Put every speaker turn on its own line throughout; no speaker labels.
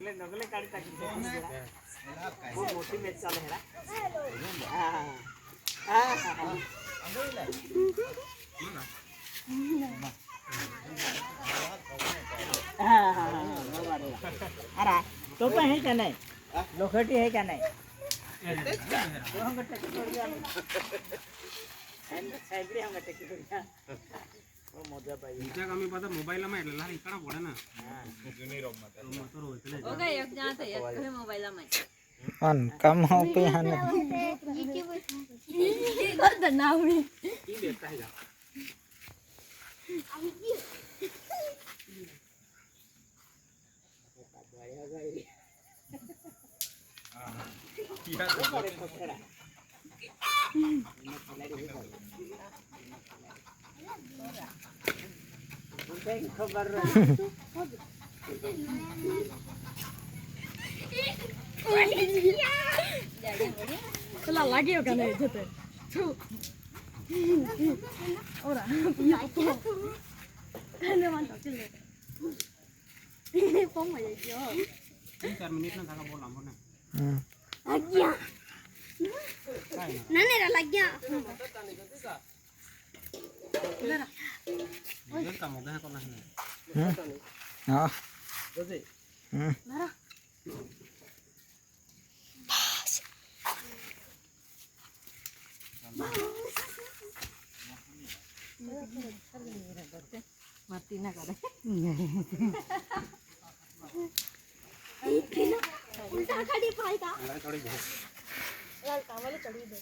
नगले काढी टाकली खूप मोठी मॅच चालू आहे अरे तो पण है क्या नहीं लोखटी है क्या नहीं
मोबाइल में इकड़ा पड़े ना
on kamu pihan
खबर
चला लगे होगा नहीं जते ओरा ये तो ने मान तो चले फोन में जो
3-4 मिनट ना थाका बोल हमने
लग गया ना नहीं लग गया
ये काम हो गया कोना है
हां
मारा mati na kare उल्टा खड़ी पाएगा
थोड़ी
लाल कावले चढ़ी दे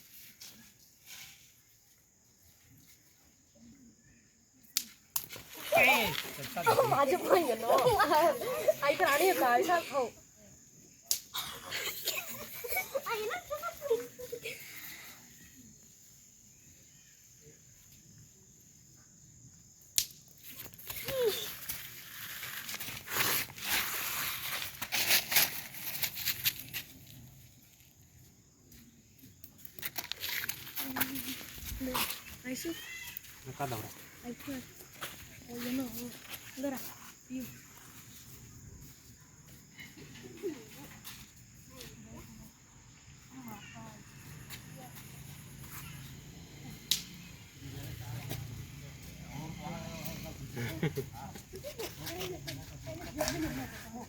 आज पाएंगे नो आई करानी का ऐसा खाओ आई ना Aisu,
naka daw
aisu. Oh, you know. Lora, you.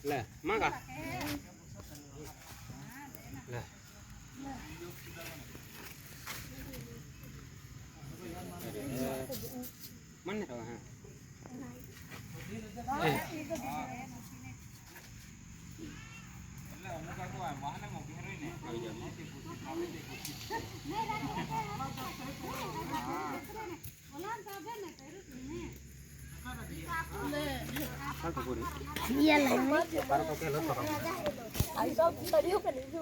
ले मागा ले मन तो हां
Iya lah. Ayo, tadi aku kan itu